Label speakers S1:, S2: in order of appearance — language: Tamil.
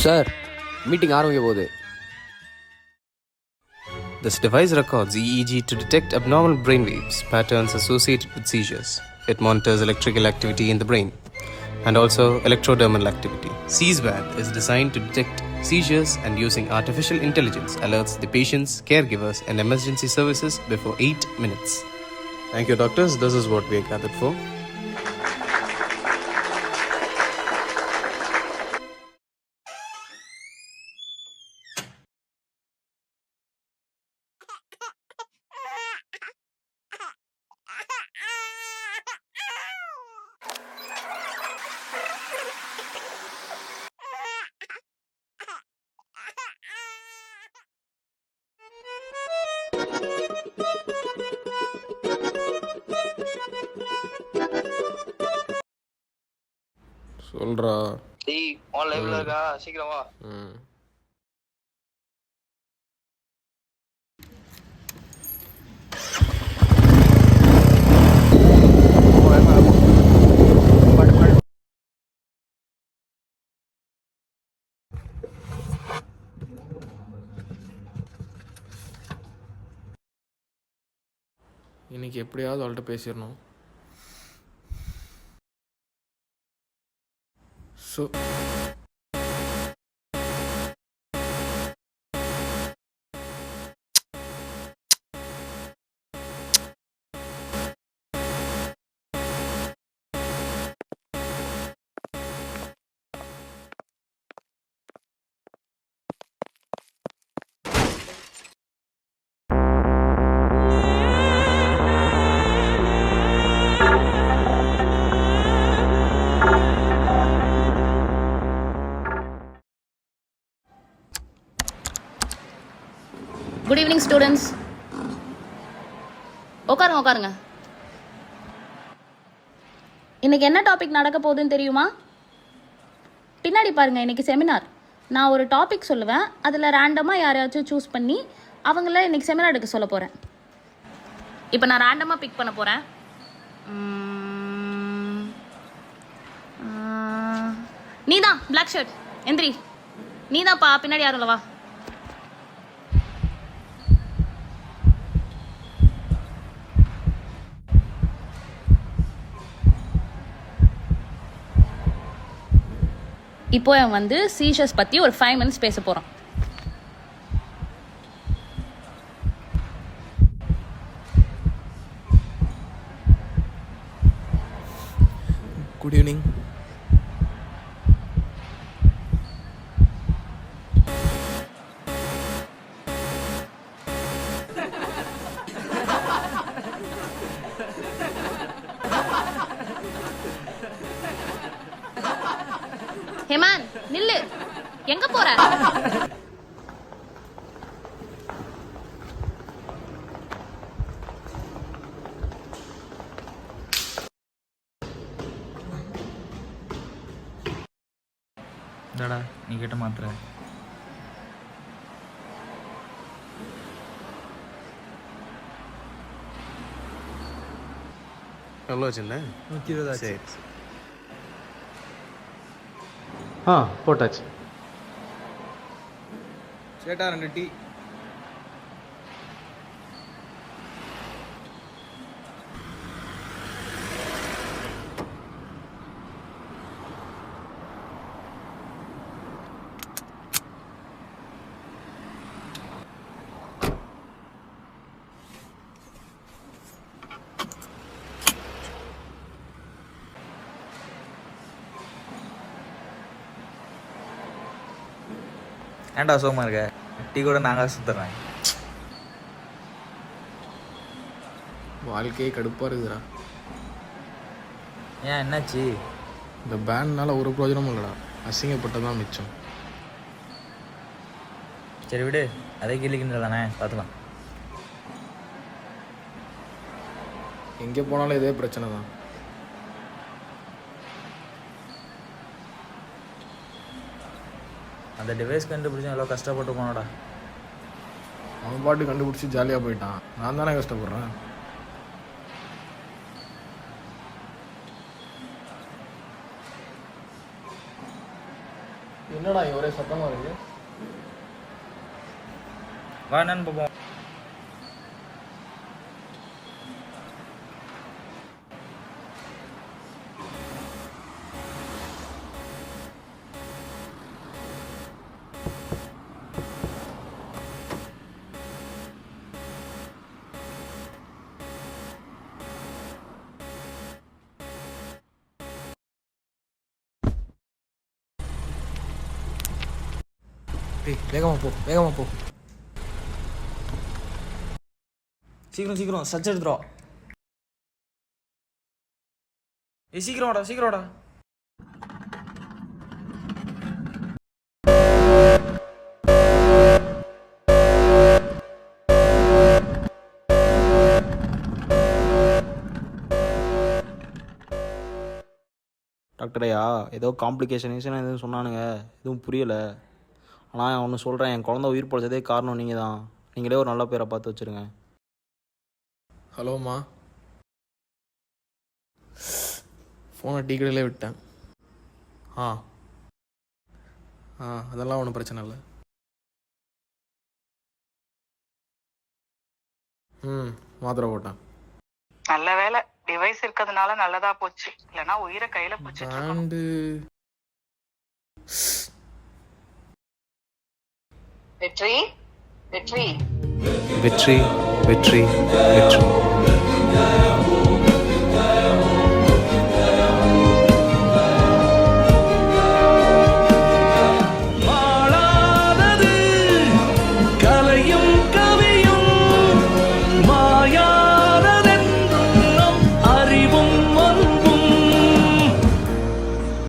S1: சார் மீட்டிங் ஆரம்பிக்க போகுது.
S2: This device records EEG to detect abnormal brainwaves patterns associated with seizures. It monitors electrical activity in the brain and also electrodermal activity. CSVAD is designed to detect seizures and using artificial intelligence alerts the patients, caregivers and emergency services before 8 minutes. Thank you, doctors. This is what we are gathered for.
S3: சொல்றா.
S4: டேய் ஆன் லைவ்ல இருக்கா, சீக்கிரம் வா.
S3: இன்னைக்கு எப்படியாவது அவள்கிட்ட பேசிடணும். So
S5: good evening students. உட்காருங்க. இன்னைக்கு என்ன டாபிக் நடக்க போகுதுன்னு தெரியுமா? பின்னாடி பாருங்கள். இன்னைக்கு செமினார். நான் ஒரு டாபிக் சொல்லுவேன், அதில் ரேண்டமாக யாரையாச்சும் சூஸ் பண்ணி அவங்கள இன்னைக்கு செமினார் எடுக்க சொல்ல போகிறேன். இப்போ நான் ரேண்டமாக பிக் பண்ண போகிறேன். நீதான் பிளாக் ஷர்ட், எந்திரி. நீதான்ப்பா, பின்னாடி யாரும் இல்லவா? இப்போ அவன் வந்து சீஷர்ஸ் பற்றி ஒரு 5 minutes பேச போகிறான்.
S3: Good evening.
S5: ஹேமான், நில்லு. எங்க போற?
S6: இதாடா நீ கேட்ட மாத்திரை.
S2: எவ்வளோ வச்சுருந்தேன்?
S6: 120 ஆச்சு.
S2: சரி. போட்டாச்சு.
S6: சேட்டா 2 டீ. ஏன்டா சோகமாக இருக்க? டீ கூட நாங்கள் சுற்றுறேன்.
S3: வாழ்க்கையே கடுப்பாக இருக்குதுடா.
S6: ஏன் என்னாச்சு?
S3: இந்த பேண்ட்னால ஒரு பிரயோஜனமும் இல்லைடா. அசிங்கப்பட்டதான் மிச்சம்.
S6: சரி விடு, அதே கிளிக்கின்ற தானே, பார்த்துக்கலாம்.
S3: எங்கே போனாலும் இதே பிரச்சனை தான்.
S6: அந்த டிவைஸ் கண்டுபிடிச்சி எவ்வளோ கஷ்டப்பட்டு போனோடா.
S3: அவன் பாட்டு கண்டுபிடிச்சி ஜாலியாக போயிட்டான். நான் தானே கஷ்டப்படுறேன். என்னடா இங்க ஒரே சத்தமாக இருக்கு?
S6: வா என்னன்னு பார்ப்போம்.
S3: டேய் வேகமாக போ, வேகமாக போ.
S6: சீக்கிரம் சீக்கிரம் சர்ச் எடுத்துரும். சீக்கிரம் வாடா சீக்கிரம் வாடா.
S7: டாக்டர் ஐயா ஏதோ காம்ப்ளிகேஷன் எதுவும் சொன்னானுங்க, எதுவும் புரியலை. ஆனால் ஒன்று சொல்கிறேன், என் குழந்தை உயிர் பொழைச்சதே காரணம் நீங்கள் தான். நீங்களே ஒரு நல்ல பேரை பார்த்து வச்சுருங்க.
S3: ஹலோம்மா, ஃபோனை டீ கடையிலே விட்டேன். ஆ ஆ அதெல்லாம் ஒன்றும் பிரச்சனை இல்லை. மாத்திரை போட்டேன்.
S8: நல்ல வேலை டிவைஸ் இருக்கிறதுனால நல்லதா போச்சு, இல்லைன்னா உயிரை கையில பிடிச்சிட்டு இருக்கணும்.
S3: ஆண்டு
S8: வெற்றி வெற்றி
S2: வெற்றி வெற்றி வெற்றி.